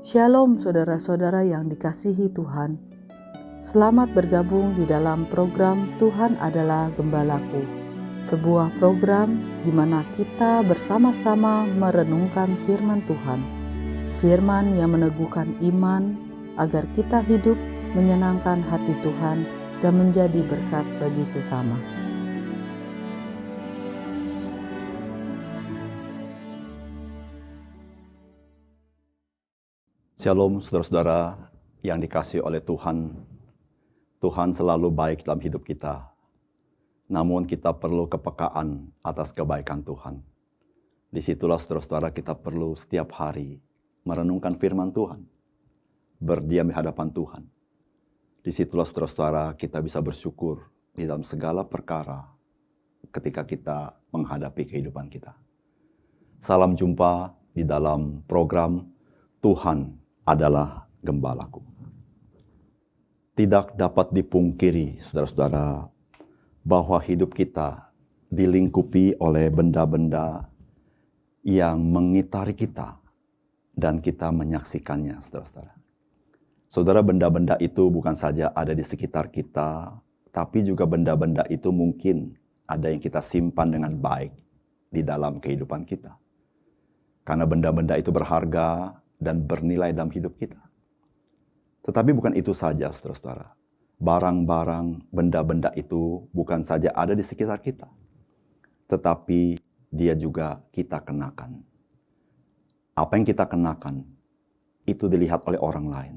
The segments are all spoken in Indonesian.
Shalom saudara-saudara yang dikasihi Tuhan. Selamat bergabung di dalam program Tuhan Adalah Gembalaku. Sebuah program di mana kita bersama-sama merenungkan firman Tuhan. Firman yang meneguhkan iman agar kita hidup menyenangkan hati Tuhan dan menjadi berkat bagi sesama. Shalom saudara-saudara yang dikasihi oleh Tuhan. Tuhan selalu baik dalam hidup kita. Namun kita perlu kepekaan atas kebaikan Tuhan. Disitulah saudara-saudara kita perlu setiap hari merenungkan firman Tuhan. Berdiam di hadapan Tuhan. Disitulah saudara-saudara kita bisa bersyukur di dalam segala perkara ketika kita menghadapi kehidupan kita. Salam jumpa di dalam program Tuhan Adalah Gembalaku. Tidak dapat dipungkiri, saudara-saudara, bahwa hidup kita dilingkupi oleh benda-benda yang mengitari kita dan kita menyaksikannya, saudara-saudara. Saudara, benda-benda itu bukan saja ada di sekitar kita, tapi juga benda-benda itu mungkin ada yang kita simpan dengan baik di dalam kehidupan kita. Karena benda-benda itu berharga dan bernilai dalam hidup kita. Tetapi bukan itu saja, saudara-saudara. Barang-barang, benda-benda itu bukan saja ada di sekitar kita, tetapi dia juga kita kenakan. Apa yang kita kenakan, itu dilihat oleh orang lain.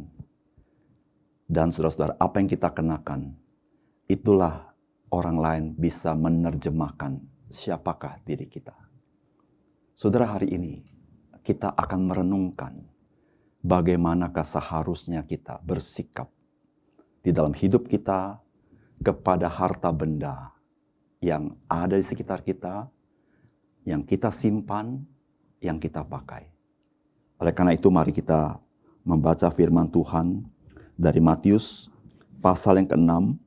Dan saudara-saudara, apa yang kita kenakan, itulah orang lain bisa menerjemahkan siapakah diri kita. Saudara, hari ini kita akan merenungkan bagaimanakah seharusnya kita bersikap di dalam hidup kita kepada harta benda yang ada di sekitar kita, yang kita simpan, yang kita pakai. Oleh karena itu mari kita membaca firman Tuhan dari Matius pasal yang ke-6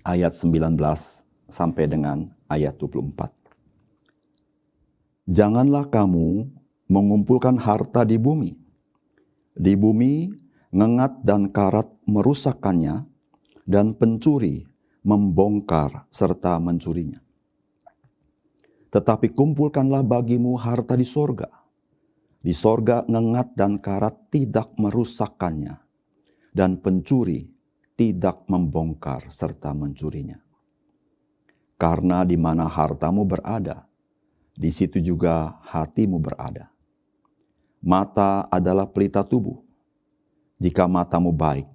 ayat 19 sampai dengan ayat 24. Janganlah kamu mengumpulkan harta di bumi. Di bumi, ngengat dan karat merusakkannya, dan pencuri membongkar serta mencurinya. Tetapi kumpulkanlah bagimu harta di sorga. Di sorga ngengat dan karat tidak merusakkannya, dan pencuri tidak membongkar serta mencurinya. Karena di mana hartamu berada, di situ juga hatimu berada. Mata adalah pelita tubuh. Jika matamu baik,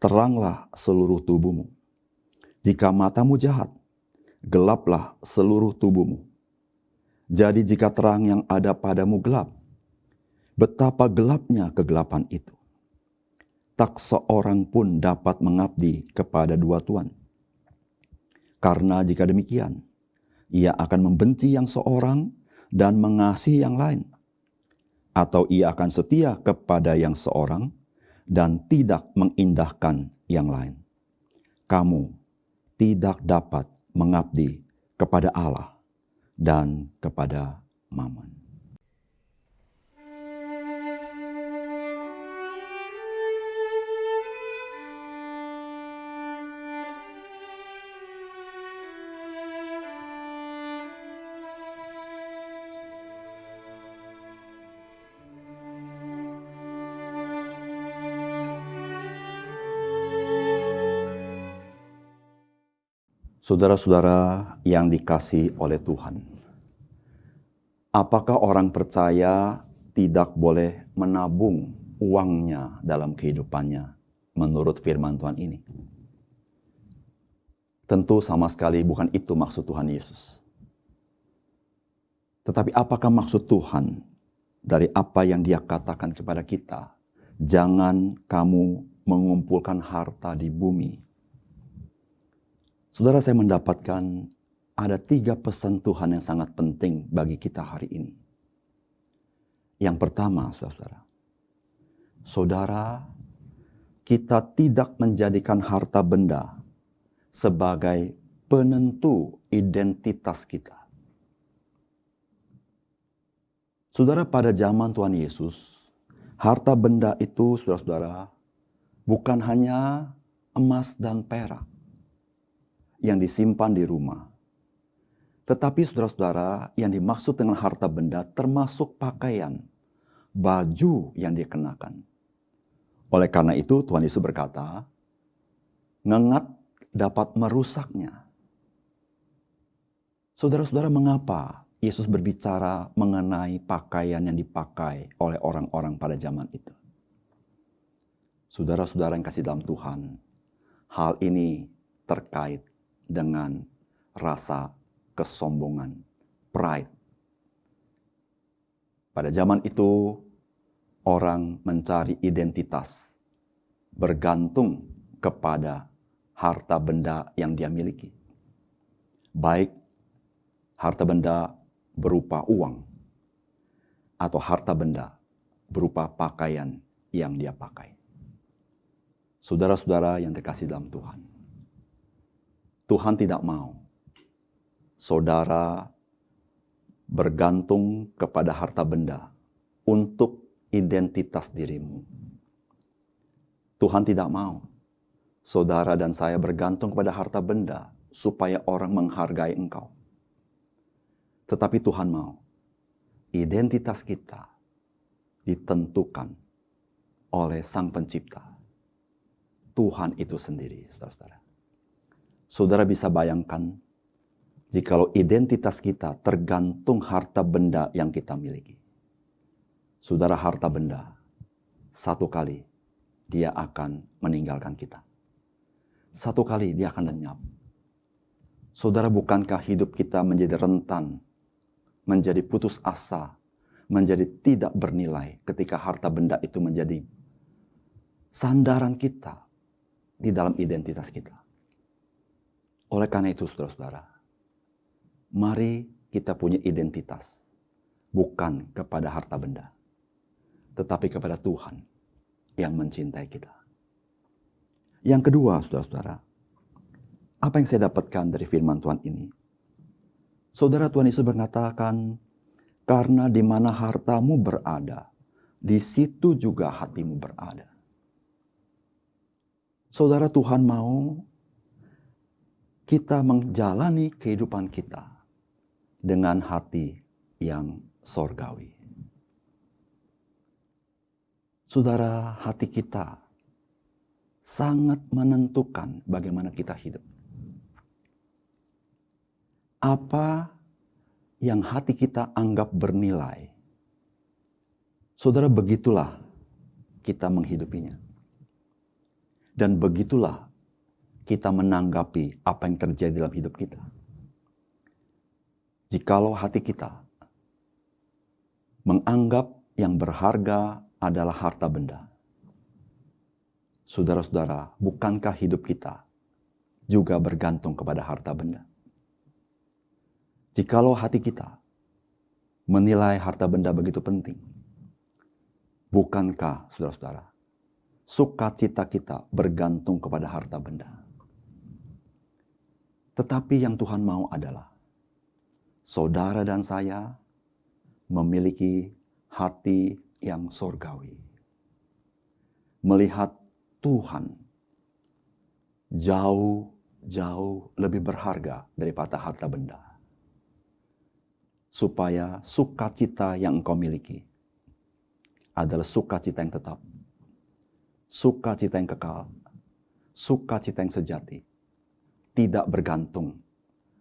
teranglah seluruh tubuhmu. Jika matamu jahat, gelaplah seluruh tubuhmu. Jadi jika terang yang ada padamu gelap, betapa gelapnya kegelapan itu. Tak seorang pun dapat mengabdi kepada dua tuan. Karena jika demikian, ia akan membenci yang seorang dan mengasihi yang lain. Atau ia akan setia kepada yang seorang dan tidak mengindahkan yang lain. Kamu tidak dapat mengabdi kepada Allah dan kepada Mammon. Saudara-saudara yang dikasihi oleh Tuhan, apakah orang percaya tidak boleh menabung uangnya dalam kehidupannya menurut firman Tuhan ini? Tentu sama sekali bukan itu maksud Tuhan Yesus. Tetapi apakah maksud Tuhan dari apa yang Dia katakan kepada kita? Jangan kamu mengumpulkan harta di bumi. Saudara, saya mendapatkan ada 3 pesan Tuhan yang sangat penting bagi kita hari ini. Yang pertama, saudara, kita tidak menjadikan harta benda sebagai penentu identitas kita. Saudara, pada zaman Tuhan Yesus, Harta benda itu, saudara-saudara, bukan hanya emas dan perak yang disimpan di rumah. Tetapi saudara-saudara, yang dimaksud dengan harta benda termasuk pakaian, baju yang dikenakan. Oleh karena itu Tuhan Yesus berkata, ngengat dapat merusaknya. Saudara-saudara, mengapa Yesus berbicara mengenai pakaian yang dipakai oleh orang-orang pada zaman itu? Saudara-saudara yang kasih dalam Tuhan, hal ini terkait dengan rasa kesombongan, pride. Pada zaman itu, orang mencari identitas bergantung kepada harta benda yang dia miliki. Baik harta benda berupa uang atau harta benda berupa pakaian yang dia pakai. Saudara-saudara yang terkasih dalam Tuhan, Tuhan tidak mau saudara bergantung kepada harta benda untuk identitas dirimu. Tuhan tidak mau saudara dan saya bergantung kepada harta benda supaya orang menghargai engkau. Tetapi Tuhan mau identitas kita ditentukan oleh Sang Pencipta, Tuhan itu sendiri, saudara-saudara. Saudara bisa bayangkan jikalau identitas kita tergantung harta benda yang kita miliki. Saudara, harta benda satu kali dia akan meninggalkan kita. Satu kali dia akan lenyap. Saudara, bukankah hidup kita menjadi rentan, menjadi putus asa, menjadi tidak bernilai ketika harta benda itu menjadi sandaran kita di dalam identitas kita. Oleh karena itu, saudara-saudara, mari kita punya identitas bukan kepada harta benda, tetapi kepada Tuhan yang mencintai kita. Yang kedua, saudara-saudara, apa yang saya dapatkan dari firman Tuhan ini? Saudara, Tuhan Yesus mengatakan, karena di mana hartamu berada, di situ juga hatimu berada. Saudara, Tuhan mau kita menjalani kehidupan kita dengan hati yang sorgawi. Saudara, hati kita sangat menentukan bagaimana kita hidup. Apa yang hati kita anggap bernilai, saudara, begitulah kita menghidupinya. Dan begitulah kita menanggapi apa yang terjadi dalam hidup kita. Jikalau hati kita menganggap yang berharga adalah harta benda, saudara-saudara, bukankah hidup kita juga bergantung kepada harta benda? Jikalau hati kita menilai harta benda begitu penting, bukankah, saudara-saudara, sukacita kita bergantung kepada harta benda? Tetapi yang Tuhan mau adalah saudara dan saya memiliki hati yang sorgawi. Melihat Tuhan jauh lebih berharga daripada harta benda. Supaya sukacita yang engkau miliki adalah sukacita yang tetap, sukacita yang kekal, sukacita yang sejati, tidak bergantung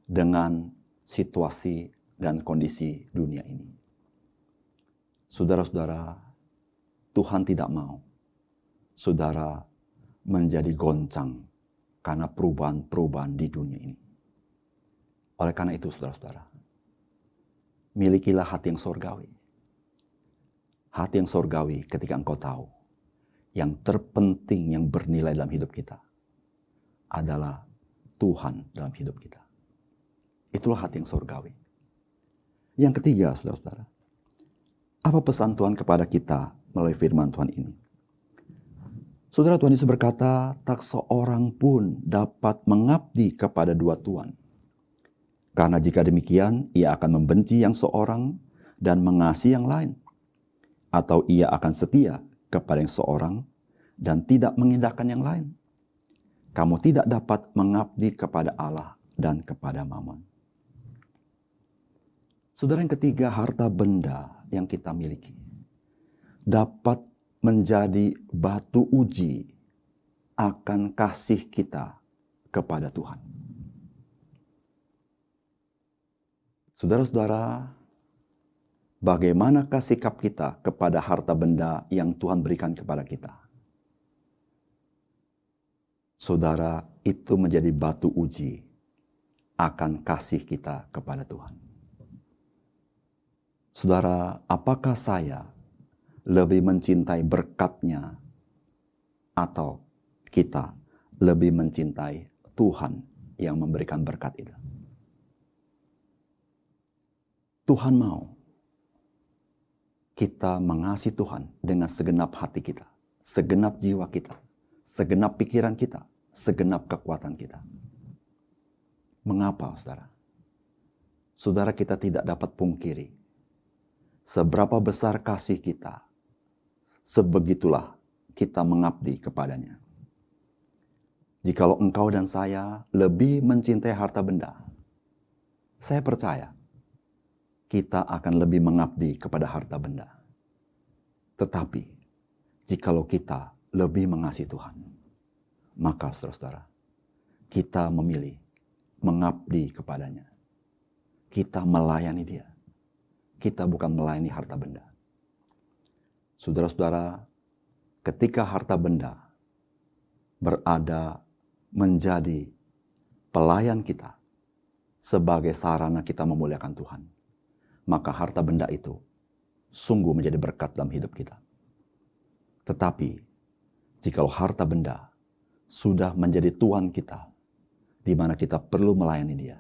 dengan situasi dan kondisi dunia ini. Saudara-saudara, Tuhan tidak mau saudara menjadi goncang karena perubahan-perubahan di dunia ini. Oleh karena itu, saudara-saudara, milikilah hati yang sorgawi. Hati yang sorgawi ketika engkau tahu yang terpenting yang bernilai dalam hidup kita adalah Tuhan dalam hidup kita. Itulah hati yang sorgawi. Yang ketiga, saudara-saudara, apa pesan Tuhan kepada kita melalui firman Tuhan ini? Saudara, Tuhan Yesus berkata, tak seorang pun dapat mengabdi kepada dua tuan. Karena jika demikian, ia akan membenci yang seorang dan mengasihi yang lain. Atau ia akan setia kepada yang seorang dan tidak mengindahkan yang lain, kamu tidak dapat mengabdi kepada Allah dan kepada Mammon. Saudara, yang ketiga, harta benda yang kita miliki dapat menjadi batu uji akan kasih kita kepada Tuhan. Saudara-saudara, bagaimanakah sikap kita kepada harta benda yang Tuhan berikan kepada kita? Saudara, itu menjadi batu uji akan kasih kita kepada Tuhan. Saudara, apakah saya lebih mencintai berkat-Nya atau kita lebih mencintai Tuhan yang memberikan berkat itu? Tuhan mau kita mengasihi Tuhan dengan segenap hati kita, segenap jiwa kita, segenap pikiran kita, segenap kekuatan kita. Mengapa, saudara? Saudara, kita tidak dapat pungkiri seberapa besar kasih kita, sebegitulah kita mengabdi kepadanya. Jikalau engkau dan saya lebih mencintai harta benda, saya percaya kita akan lebih mengabdi kepada harta benda. Tetapi, jikalau kita lebih mengasihi Tuhan, maka saudara-saudara, kita memilih mengabdi kepadanya. Kita melayani Dia. Kita bukan melayani harta benda. Saudara-saudara, ketika harta benda berada menjadi pelayan kita sebagai sarana kita memuliakan Tuhan, maka harta benda itu sungguh menjadi berkat dalam hidup kita. Tetapi, jikalau harta benda sudah menjadi tuan kita, di mana kita perlu melayani Dia,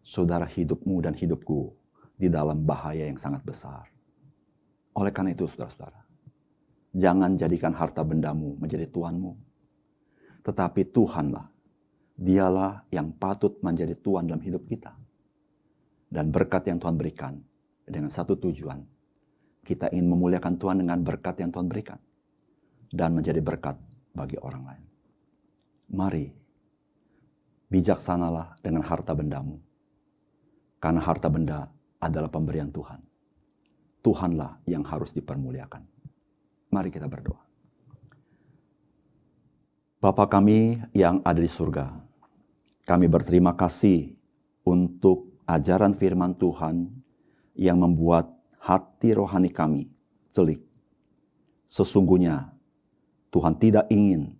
saudara, hidupmu dan hidupku di dalam bahaya yang sangat besar. Oleh karena itu, saudara-saudara, jangan jadikan harta bendamu menjadi tuanmu, tetapi Tuhanlah, Dialah yang patut menjadi tuan dalam hidup kita. Dan berkat yang Tuhan berikan dengan satu tujuan, kita ingin memuliakan Tuhan dengan berkat yang Tuhan berikan dan menjadi berkat bagi orang lain. Mari, bijaksanalah dengan harta bendamu, karena harta benda adalah pemberian Tuhan. Tuhanlah yang harus dipermuliakan. Mari kita berdoa. Bapa kami yang ada di surga, kami berterima kasih untuk ajaran firman Tuhan yang membuat hati rohani kami celik. Sesungguhnya Tuhan tidak ingin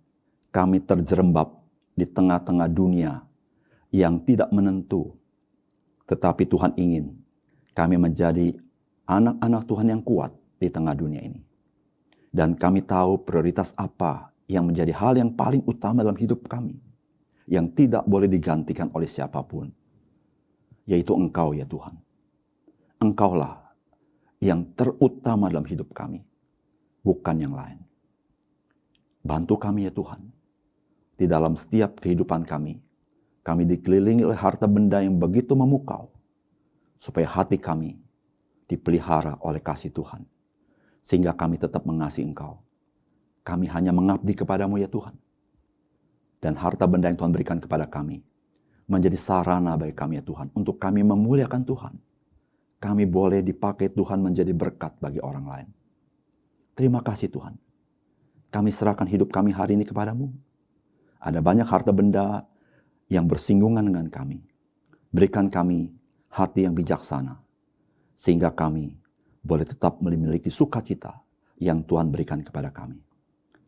kami terjerembab di tengah-tengah dunia yang tidak menentu. Tetapi Tuhan ingin kami menjadi anak-anak Tuhan yang kuat di tengah dunia ini. Dan kami tahu prioritas apa yang menjadi hal yang paling utama dalam hidup kami, yang tidak boleh digantikan oleh siapapun, yaitu Engkau ya Tuhan. Engkaulah yang terutama dalam hidup kami, bukan yang lain. Bantu kami ya Tuhan, di dalam setiap kehidupan kami dikelilingi oleh harta benda yang begitu memukau, supaya hati kami dipelihara oleh kasih Tuhan, sehingga kami tetap mengasihi Engkau. Kami hanya mengabdi kepadamu ya Tuhan. Dan harta benda yang Tuhan berikan kepada kami menjadi sarana bagi kami ya Tuhan, untuk kami memuliakan Tuhan. Kami boleh dipakai Tuhan menjadi berkat bagi orang lain. Terima kasih Tuhan. Kami serahkan hidup kami hari ini kepadamu. Ada banyak harta benda yang bersinggungan dengan kami. Berikan kami hati yang bijaksana, sehingga kami boleh tetap memiliki sukacita yang Tuhan berikan kepada kami.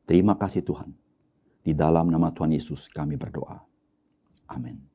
Terima kasih Tuhan. Di dalam nama Tuhan Yesus kami berdoa. Amin.